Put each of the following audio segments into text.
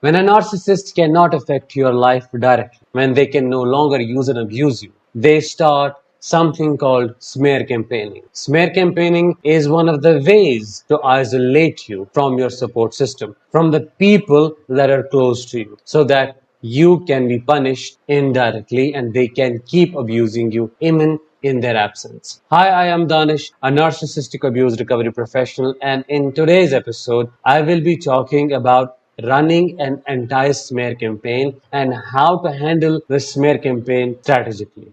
When a narcissist cannot affect your life directly, when they can no longer use and abuse you, they start something called smear campaigning. Smear campaigning is one of the ways to isolate you from your support system, from the people that are close to you, so that you can be punished indirectly and they can keep abusing you even in their absence. Hi, I am Danish, a narcissistic abuse recovery professional, and in today's episode, I will be talking about running an anti-smear campaign and how to handle the smear campaign strategically.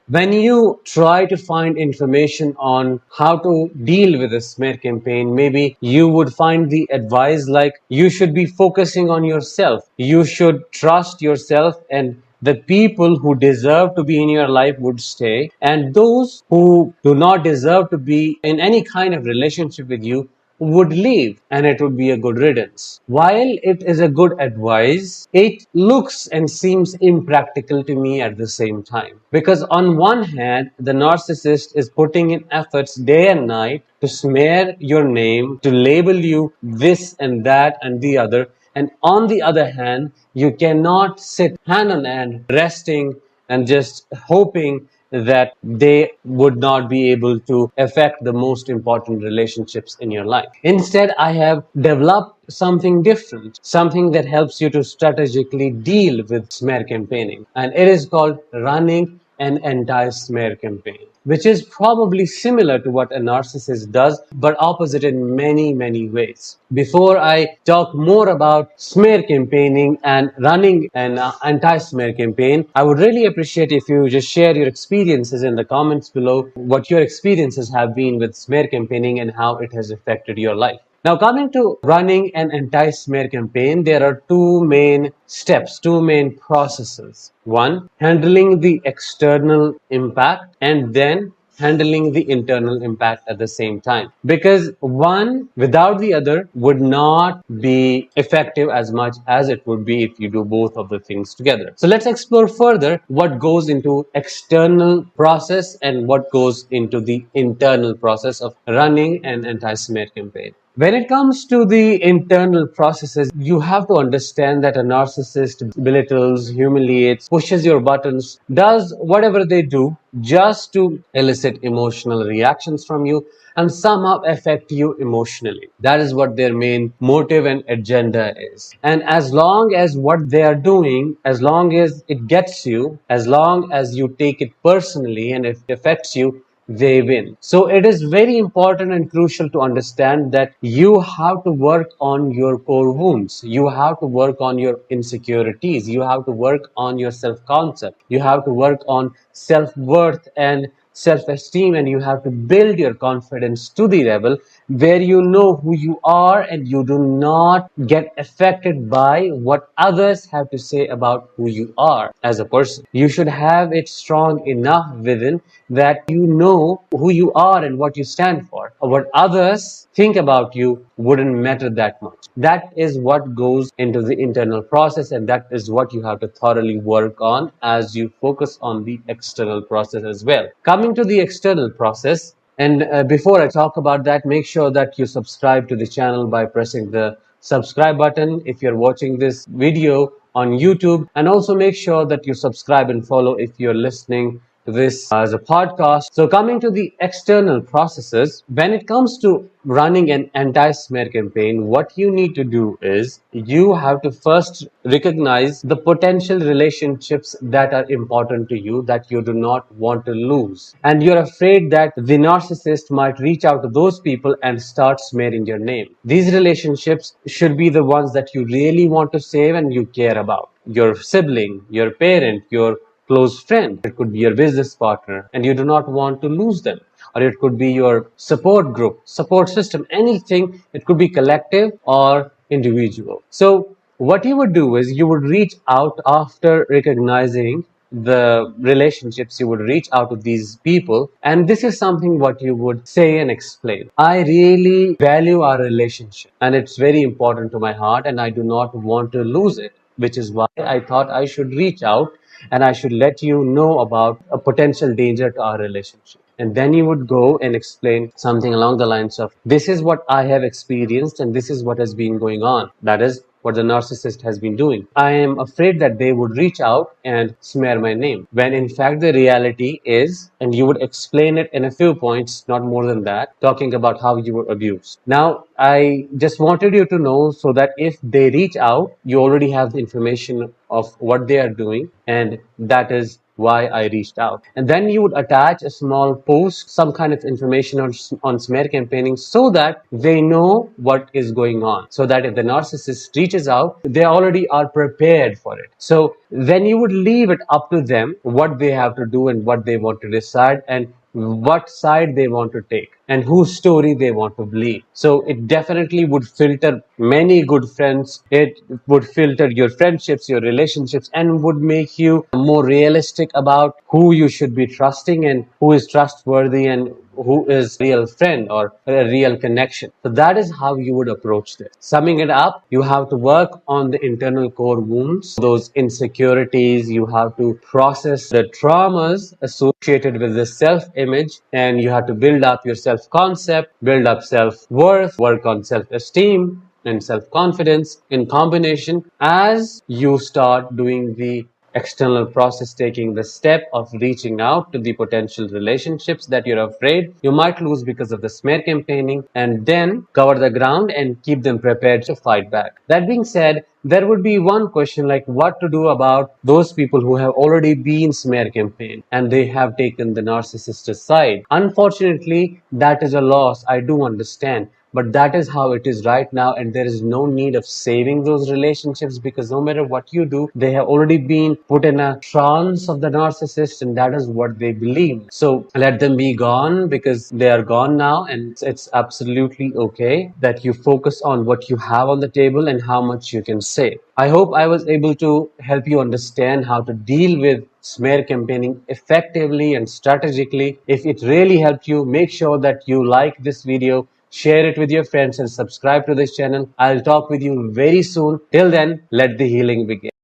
When you try to find information on how to deal with a smear campaign, maybe you would find the advice like you should be focusing on yourself. You should trust yourself, and the people who deserve to be in your life would stay, and those who do not deserve to be in any kind of relationship with you would leave, and it would be a good riddance. While it is a good advice, it looks and seems impractical to me at the same time. Because on one hand, the narcissist is putting in efforts day and night to smear your name, to label you this and that and the other. And on the other hand, you cannot sit hand on hand, resting and just hoping that they would not be able to affect the most important relationships in your life. Instead, I have developed something different, something that helps you to strategically deal with smear campaigning. And it is called running an anti-smear campaign, which is probably similar to what a narcissist does, but opposite in many, many ways. Before I talk more about smear campaigning and running an anti-smear campaign, I would really appreciate if you just share your experiences in the comments below, what your experiences have been with smear campaigning and how it has affected your life. Now, coming to running an anti-smear campaign, there are two main steps, two main processes. One, handling the external impact, and then handling the internal impact at the same time. Because one without the other would not be effective as much as it would be if you do both of the things together. So let's explore further what goes into external process and what goes into the internal process of running an anti-smear campaign. When it comes to the internal processes, you have to understand that a narcissist belittles, humiliates, pushes your buttons, does whatever they do just to elicit emotional reactions from you and somehow affect you emotionally. That is what their main motive and agenda is. And as long as what they are doing, as long as it gets you, as long as you take it personally and it affects you, they win. So it is very important and crucial to understand that you have to work on your core wounds. You have to work on your insecurities. You have to work on your self-concept. You have to work on self-worth and self-esteem, and you have to build your confidence to the level where you know who you are and you do not get affected by what others have to say about who you are as a person. You should have it strong enough within that you know who you are and what you stand for. What others think about you wouldn't matter that much. That is what goes into the internal process, and that is what you have to thoroughly work on as you focus on the external process as well. Coming to the external process, and before I talk about that, make sure that you subscribe to the channel by pressing the subscribe button if you're watching this video on YouTube, and also make sure that you subscribe and follow if you're listening to this as a podcast. So coming to the external processes, when it comes to running an anti-smear campaign, what you need to do is you have to first recognize the potential relationships that are important to you that you do not want to lose. And you're afraid that the narcissist might reach out to those people and start smearing your name. These relationships should be the ones that you really want to save and you care about. Your sibling, your parent, your close friend, it could be your business partner, and you do not want to lose them. Or it could be your support group, support system, anything. It could be collective or individual. So what you would do is you would reach out after recognizing the relationships. You would reach out to these people, and this is something what you would say and explain. I really value our relationship and it's very important to my heart and I do not want to lose it, which is why I thought I should reach out and I should let you know about a potential danger to our relationship. And then you would go and explain something along the lines of, this is what I have experienced and this is what has been going on. That is what the narcissist has been doing. I am afraid that they would reach out and smear my name. When in fact the reality is, and you would explain it in a few points, not more than that, talking about how you were abused. Now, I just wanted you to know so that if they reach out, you already have the information of what they are doing, and that is why I reached out. And then you would attach a small post, some kind of information on smear campaigning so that they know what is going on. So that if the narcissist reaches out, they already are prepared for it. So then you would leave it up to them what they have to do and what they want to decide and what side they want to take and whose story they want to believe. So it definitely would filter many good friends. It would filter your friendships, your relationships, and would make you more realistic about who you should be trusting and who is trustworthy and who is a real friend or a real connection. So that is how you would approach this. Summing it up, you have to work on the internal core wounds, those insecurities. You have to process the traumas associated with the self-image, and you have to build up your self-concept, build up self-worth, work on self-esteem and self-confidence in combination as you start doing the external process, taking the step of reaching out to the potential relationships that you're afraid you might lose because of the smear campaigning, and then cover the ground and keep them prepared to fight back. That being said, there would be one question like what to do about those people who have already been smear campaigned and they have taken the narcissist side. Unfortunately, that is a loss. I do understand. But that is how it is right now, and there is no need of saving those relationships because no matter what you do, they have already been put in a trance of the narcissist, and that is what they believe. So let them be gone because they are gone now, and it's absolutely okay that you focus on what you have on the table and how much you can say. I hope I was able to help you understand how to deal with smear campaigning effectively and strategically. If it really helped you, make sure that you like this video, share it with your friends, and subscribe to this channel. I'll talk with you very soon. Till then, let the healing begin.